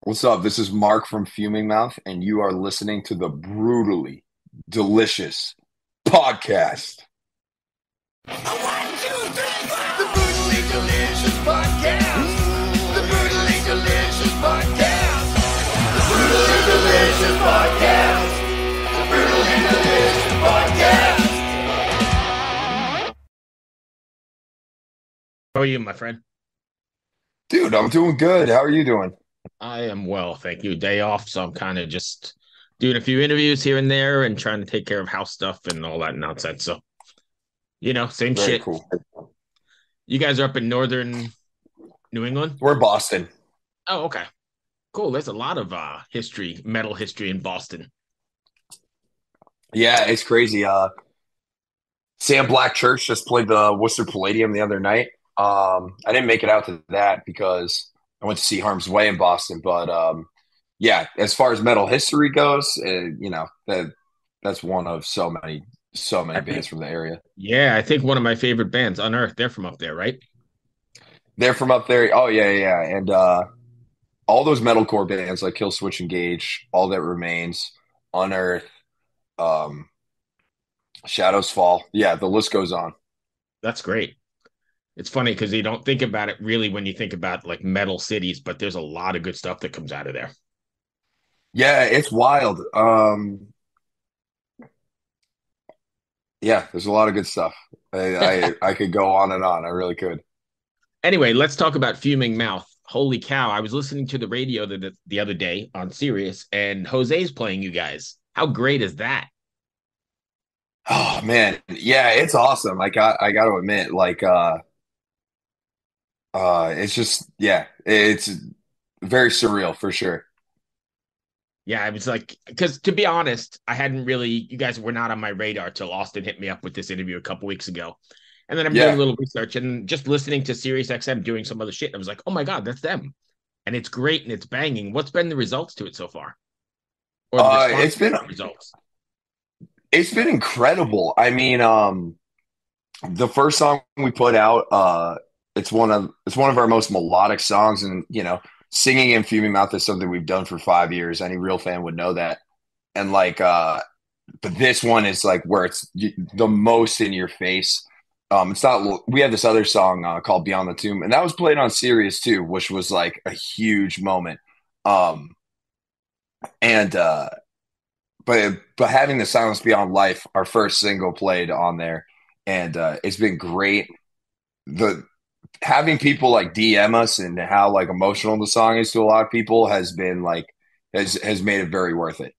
What's up? This is Mark from Fuming Mouth, and you are listening to the brutally delicious podcast. One, two, three, four. The Brutally Delicious Podcast. The Brutally Delicious Podcast. The Brutally Delicious Podcast. The Brutally Delicious Podcast. How are you, my friend? Dude, I'm doing good. How are you doing? I am well, thank you. Day off, so I'm kind of just doing a few interviews here and there and trying to take care of house stuff and all that nonsense. So, same Very shit. cool. You guys are up in northern New England? We're in Boston. Oh, okay. Cool. There's a lot of metal history in Boston. Yeah, it's crazy. Sam Black Church just played the Worcester Palladium the other night. I didn't make it out to that because I went to see Harm's Way in Boston, but yeah, as far as metal history goes, that's one of so many I bands think, from the area. yeah, I think one of my favorite bands, Unearth, they're from up there, right? They're from up there. Oh yeah, yeah, and all those metalcore bands like Kill Switch Engage, All That Remains, Unearth, um, Shadows Fall. Yeah, the list goes on. That's great. It's funny because you don't think about it really when you think about like metal cities, but there's a lot of good stuff that comes out of there. Yeah, it's wild. Yeah, there's a lot of good stuff. I could go on and on. I really could. Anyway, let's talk about Fuming Mouth. Holy cow. I was listening to the radio the other day on Sirius, and Jose's playing you guys. How great is that? Oh man, yeah, it's awesome. I got to admit, it's just yeah, it's very surreal for sure. Yeah, I was like, because to be honest, I hadn't really, you guys were not on my radar till Austin hit me up with this interview a couple weeks ago. And then I'm doing a Yeah. little research and just listening to Sirius XM doing some other shit. And I was like, oh my God, that's them. And it's great and it's banging. What's been the results to it so far? Or the Uh, response it's been to the results? it's been incredible. I mean, the first song we put out, it's one of our most melodic songs, and singing in Fuming Mouth is something we've done for 5 years. Any real fan would know that. And but this one is like where it's the most in your face. It's not. We have this other song called "Beyond the Tomb," and that was played on Sirius too, which was like a huge moment. Um, and but having the Silence Beyond Life, our first single, played on there, and it's been great. The Having people like DM us and how like emotional the song is to a lot of people has been like has made it very worth it.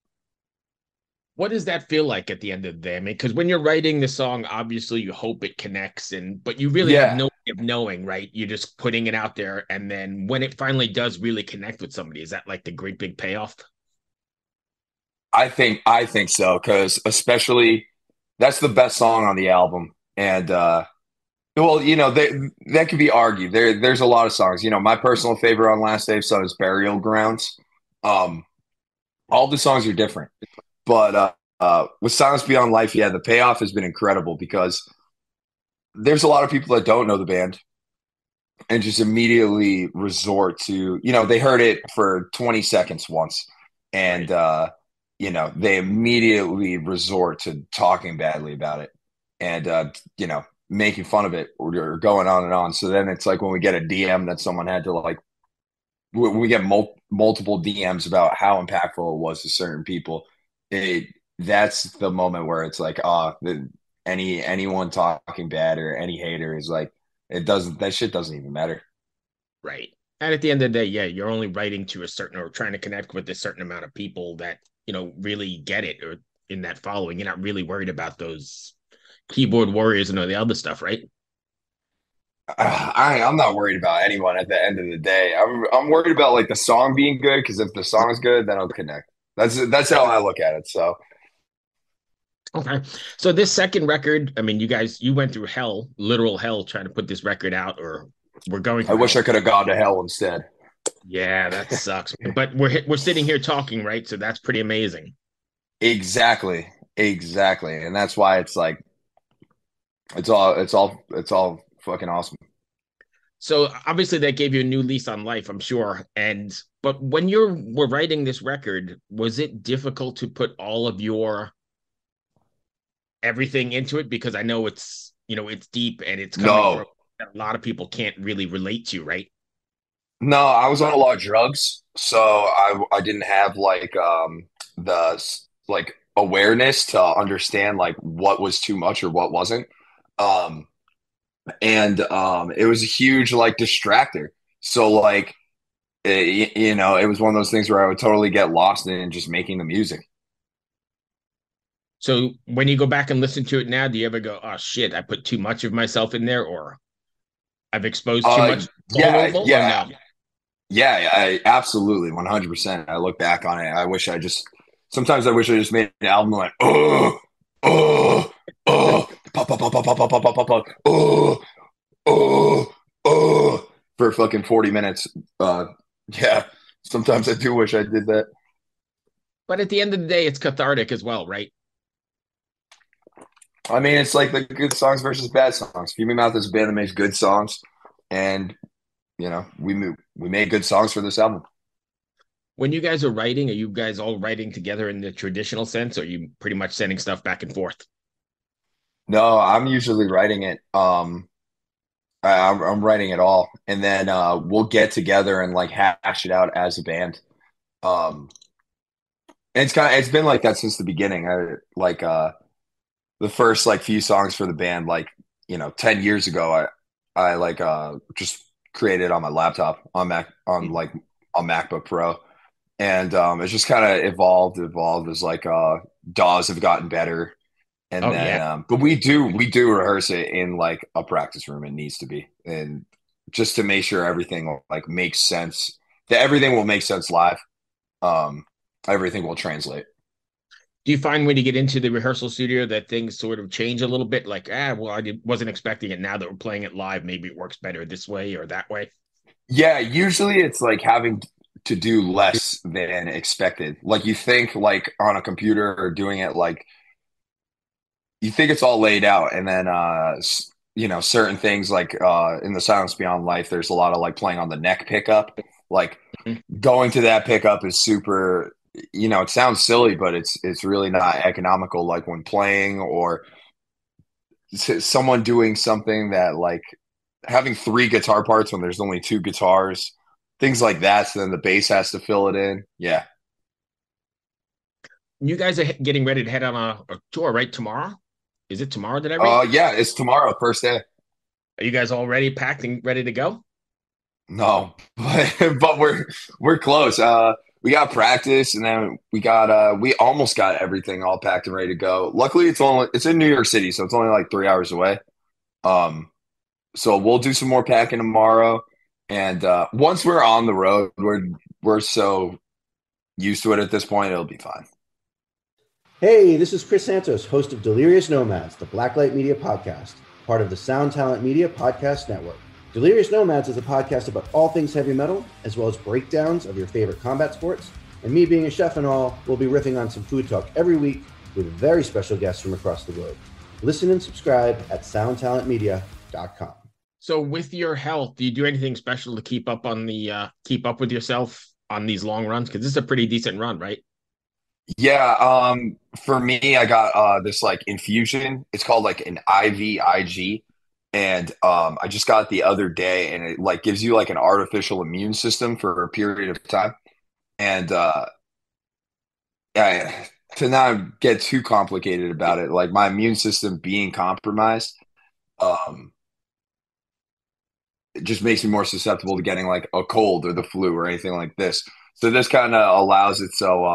What does that feel like at the end of the day? I mean, because when you're writing the song, obviously you hope it connects, but you really have Yeah, no way of knowing, right? You're just putting it out there, and then when it finally does really connect with somebody, is that like the great big payoff? I think so because especially that's the best song on the album, and well, that could be argued. There's a lot of songs. My personal favorite on Last Day of Sun is Burial Grounds. Um, all the songs are different, but with Silence Beyond Life, yeah, the payoff has been incredible because there's a lot of people that don't know the band and just immediately resort to, they heard it for 20 seconds once, and Right. they immediately resort to talking badly about it, and making fun of it, or going on and on. So then it's like when we get a DM that someone had to like, when we get multiple DMs about how impactful it was to certain people, it that's the moment where it's like, anyone talking bad or any hater is like, it doesn't that shit doesn't even matter. Right. And at the end of the day, yeah, you're only writing to a certain or trying to connect with a certain amount of people that, really get it or in that following. You're not really worried about those keyboard warriors and all the other stuff, right? I'm not worried about anyone at the end of the day. I'm worried about like the song being good, because if the song is good, then I'll connect. That's how I look at it. So Okay. So this second record, I mean, you went through hell, literal hell, trying to put this record out, or we're going I through wish I hell. could have gone to hell instead. Yeah, that sucks. But we're sitting here talking, right? So that's pretty amazing. Exactly, exactly, and that's why it's like it's all fucking awesome. So obviously that gave you a new lease on life, I'm sure. And but when you were writing this record, was it difficult to put all of your everything into it? Because I know it's deep and it's coming from No, that a lot of people can't really relate to, right? no, I was on a lot of drugs, so I didn't have like like awareness to understand like what was too much or what wasn't. Um, and it was a huge like distractor. So like it was one of those things where I would totally get lost in just making the music. So when you go back and listen to it now, do you ever go, "Oh shit, I put too much of myself in there," or "I've exposed too Uh, much yeah, vulnerable," or yeah, no? yeah, I absolutely 100%. I look back on it. Sometimes I wish I just made an album like, oh, pop, pop, pop, pop, pop, pop, pop, pop, pop, pop, for fucking 40 minutes. Yeah, sometimes I do wish I did that. But at the end of the day, it's cathartic as well, right? I mean, it's like the good songs versus bad songs. Fuming Mouth is a band that makes good songs, and we made good songs for this album. When you guys are writing, are you guys all writing together in the traditional sense, or are you pretty much sending stuff back and forth? No, I'm usually writing it. I'm writing it all, and then we'll get together and like hash it out as a band. Um, and it's been like that since the beginning. The first like few songs for the band, like 10 years ago, I like just created on my laptop on Mac on Mm. like on MacBook Pro, and it's just kind of evolved as like DAWs have gotten better. And Oh then, yeah. but we do rehearse it in like a practice room. It needs to be, and just to make sure everything like makes sense, that everything will make sense live. Um, Everything will translate. Do you find when you get into the rehearsal studio that things sort of change a little bit? Like, well, wasn't expecting it. Now that we're playing it live, maybe it works better this way or that way. Yeah, usually it's like having to do less than expected. Like you think like on a computer or doing it like you think it's all laid out, and then certain things like in the Silence Beyond Life, there's a lot of like playing on the neck pickup. Like Mhm. going to that pickup is super, it sounds silly, but it's really not economical, like when playing or someone doing something that like having three guitar parts when there's only two guitars, things like that, so then the bass has to fill it in. Yeah. You guys are getting ready to head on a tour, right? Tomorrow? Is it tomorrow that I read? Yeah, it's tomorrow, first day. Are you guys already packed and ready to go? No, but we're close. We got practice, and then we almost got everything all packed and ready to go. Luckily, it's in New York City, so it's only like 3 hours away. Um, so we'll do some more packing tomorrow, and once we're on the road, we're so used to it at this point, it'll be fine. Hey, this is Chris Santos, host of Delirious Nomads, the Blacklight Media podcast, part of the Sound Talent Media Podcast Network. Delirious Nomads is a podcast about all things heavy metal, as well as breakdowns of your favorite combat sports. And me being a chef and all, we'll be riffing on some food talk every week with very special guests from across the globe. Listen and subscribe at soundtalentmedia.com. So with your health, do you do anything special to keep up with yourself on these long runs? Because this is a pretty decent run, right? Yeah, for me, I got this like infusion. It's called like an IVIG, and I just got it the other day, and it like gives you like an artificial immune system for a period of time. And yeah, to not get too complicated about it, like my immune system being compromised, um, it just makes me more susceptible to getting like a cold or the flu or anything like this. So this kind of allows it so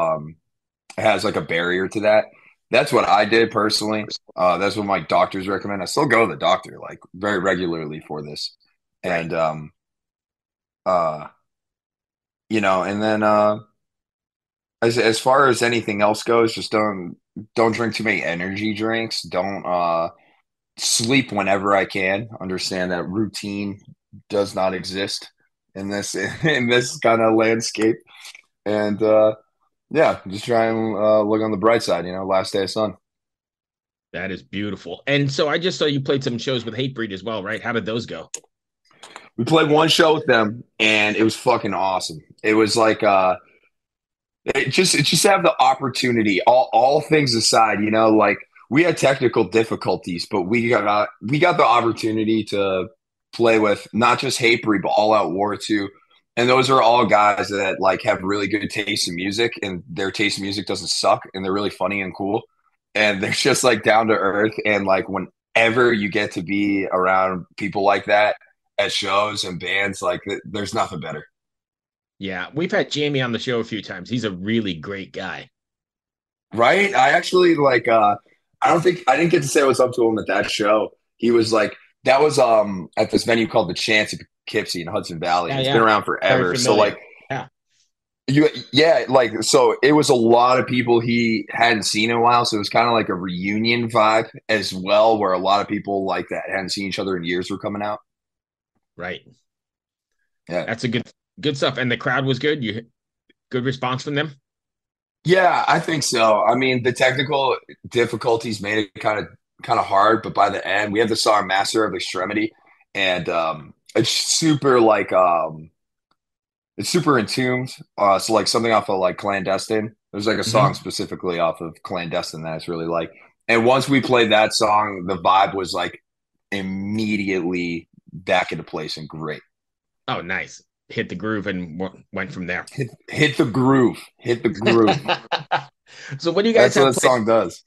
it has like a barrier to that. That's what I did personally. That's what my doctors recommend. I still go to the doctor like very regularly for this, Right. and uh, and then as far as anything else goes, just don't drink too many energy drinks. Don't sleep whenever I can. Understand that routine does not exist in this in this kind of landscape, and yeah, just try and look on the bright side. Last day of sun. That is beautiful. And so I just saw you played some shows with Hatebreed as well, right? How did those go? We played one show with them, and it was fucking awesome. It was like it just have the opportunity. All things aside, like we had technical difficulties, but we got the opportunity to play with not just Hatebreed, but All Out War too. And those are all guys that like have really good taste in music, and their taste in music doesn't suck, and they're really funny and cool, and they're just like down to earth. And like whenever you get to be around people like that at shows and bands, like there's nothing better. Yeah, we've had Jamie on the show a few times. He's a really great guy. Right? I actually like I don't think I didn't get to say what's up to him at that show. He was like that was at this venue called the Chance in Poughkeepsie in Hudson Valley. Yeah, And it's been yeah. around Very forever. So familiar. like Yeah. like so it was a lot of people he hadn't seen in a while. So it was kind of like a reunion vibe as well, where a lot of people like that hadn't seen each other in years were coming out. Right. Yeah. That's a good stuff. And the crowd was good. You good response from them? Yeah, I think so. I mean, the technical difficulties made it kind of hard, but by the end, we have the song "Master of Extremity," and it's super like it's super entombed. So like something off of like "Clandestine." There's like a song Hmm. specifically off of "Clandestine" that it's really like. And once we played that song, the vibe was like immediately back into place and great. Oh, nice. Hit the groove and went from there. Hit the groove, hit the groove. So what do you guys That's what have that planned? song does.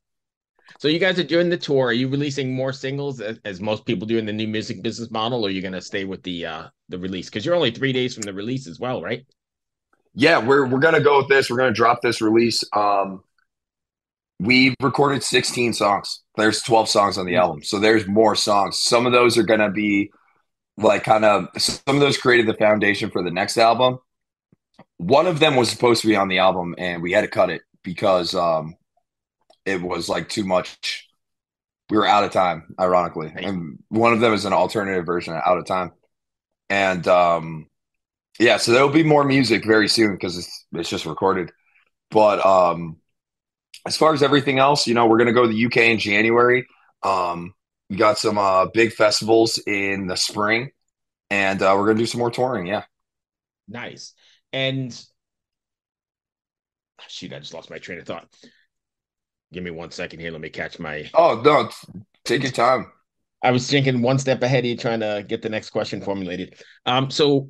So you guys are doing the tour. Are you releasing more singles as most people do in the new music business model, or are you going to stay with the release? Because you're only 3 days from the release as well, right? Yeah, we're gonna go with this. We're gonna drop this release. We recorded 16 songs. There's 12 songs on the album, so there's more songs. Some of those are gonna be like kind of some of those created the foundation for the next album. One of them was supposed to be on the album, and we had to cut it because it was like too much. We were out of time, ironically, Right. and one of them is an alternative version of Out of Time. And yeah, so there'll be more music very soon because it's just recorded. But as far as everything else, we're gonna go to the UK in January. We got some big festivals in the spring, and we're gonna do some more touring. Yeah. Nice. And shoot, I just lost my train of thought. Give me 1 second here. Let me catch my. Oh no, take your time. I was thinking one step ahead of you, trying to get the next question formulated. So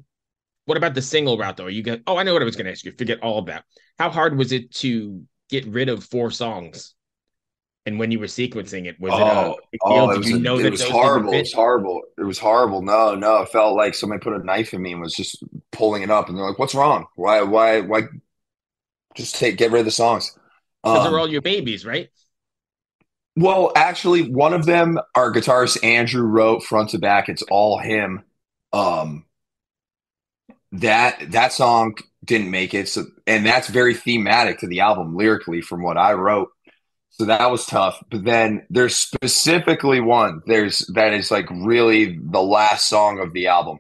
what about the single route though? You got oh, I know what I was gonna ask you. Forget all of that. How hard was it to get rid of 4 songs? And when you were sequencing it, was it a Oh, big deal? oh, Did you know it that was those didn't horrible. It fit? was horrible. It was horrible. No, no, it felt like somebody put a knife in me and was just pulling it up. And they're like, "What's wrong? Why? Just get rid of the songs." Because they're Um, all your babies, right? well, actually, one of them, our guitarist Andrew wrote front to back. It's all him. Um, that song didn't make it, so and that's very thematic to the album lyrically, from what I wrote. So that was tough. But then there's specifically one there's that is like really the last song of the album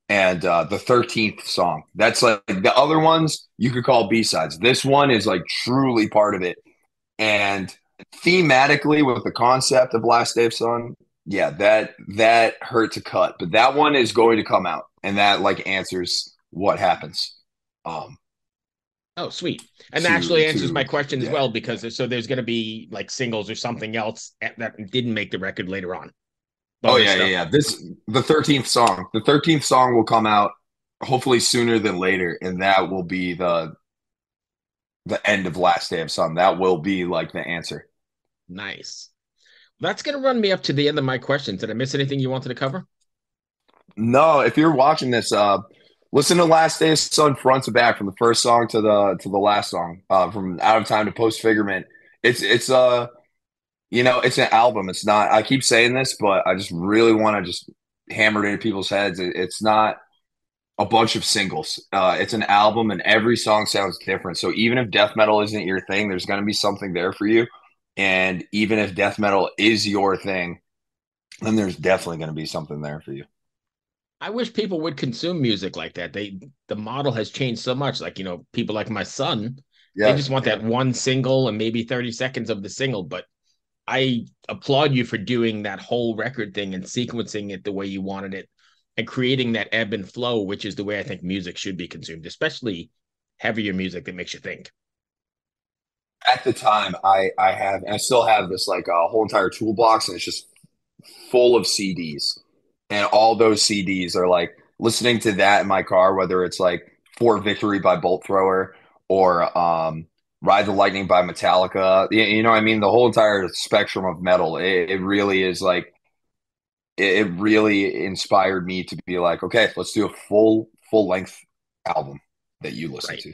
and the 13th song. That's like the other ones you could call B-sides. This one is like truly part of it. And thematically with the concept of Last Day of Sun, yeah, that hurt to cut. But that one is going to come out and that like answers what happens. Um Oh, sweet. And that to actually answers my to question as yeah. well, because there's going to be like singles or something else that didn't make the record later on. Oh Bonus yeah, yeah, stuff. yeah. This the 13th song. The 13th song will come out hopefully sooner than later, and that will be the end of Last Day of Sun. That will be like the answer. Nice. That's going to run me up to the end of my questions. Did I miss anything you wanted to cover? No, if you're watching this, listen to Last Day of Sun front to back from the first song to the last song. From Out of Time to Post Figurement. It's an album. It's not. I keep saying this, but I just really want to just hammer it into people's heads. It's not a bunch of singles. It's an album, and every song sounds different. So even if death metal isn't your thing, there's going to be something there for you. And even if death metal is your thing, then there's definitely going to be something there for you. I wish people would consume music like that. The model has changed so much. Like, people like my son, they Yeah. just want that one single and maybe 30 seconds of the single. But I applaud you for doing that whole record thing and sequencing it the way you wanted it. and creating that ebb and flow, which is the way I think music should be consumed, especially heavier music that makes you think. At the time, I have, and I still have this like a whole entire toolbox, and it's just full of CDs, and all those CDs are like listening to that in my car, whether it's like For Victory by Bolt Thrower or Ride the Lightning by Metallica. You know what I mean? The whole entire spectrum of metal. It really is like it really inspired me to be like, okay, let's do a full length album that you listen Right. to.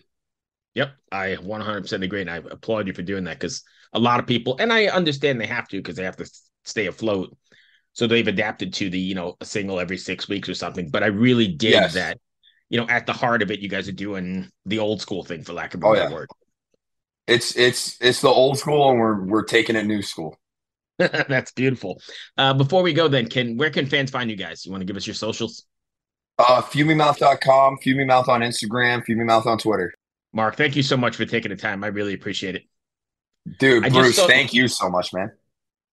Yep. I 100% agree. And I applaud you for doing that because a lot of people, and I understand they have to because they have to stay afloat. So they've adapted to the, a single every 6 weeks or something. But I really dig Yes. that, at the heart of it, you guys are doing the old school thing, for lack of a Oh better yeah. word. It's the old school, and we're taking it new school. That's beautiful. Before we go, then, where can fans find you guys? You want to give us your socials? Fumingmouth.com, Fumingmouth on Instagram, Fumingmouth on Twitter. Mark, thank you so much for taking the time. I really appreciate it. Dude, I just Bruce, saw thank you so much, man.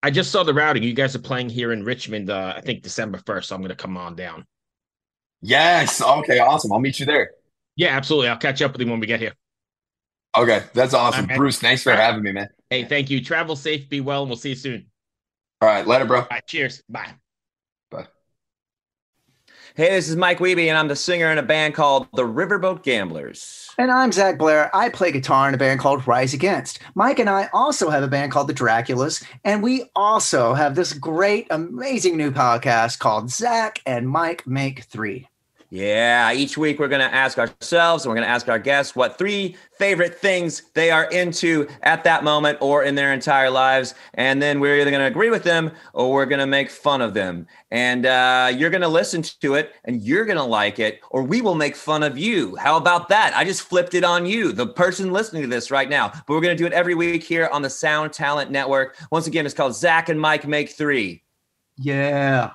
I just saw the routing. You guys are playing here in Richmond, I think December 1st. So I'm going to come on down. Yes. Okay, awesome. I'll meet you there. Yeah, absolutely. I'll catch up with you when we get here. Okay, that's All awesome. right, man. Bruce, thanks All for right. having me, man. Hey, thank you. Travel safe, be well, and we'll see you soon. All right, later, bro. All right, cheers. Bye. Bye. Hey, this is Mike Wiebe, and I'm the singer in a band called the Riverboat Gamblers. And I'm Zach Blair. I play guitar in a band called Rise Against. Mike and I also have a band called the Draculas, and we also have this great, amazing new podcast called Zach and Mike Make Three. Yeah, each week we're going to ask ourselves and we're going to ask our guests what 3 favorite things they are into at that moment or in their entire lives. And then we're either going to agree with them or we're going to make fun of them. And you're going to listen to it and you're going to like it, or we will make fun of you. How about that? I just flipped it on you, the person listening to this right now. But we're going to do it every week here on the Sound Talent Network. Once again, it's called Zach and Mike Make Three. Yeah.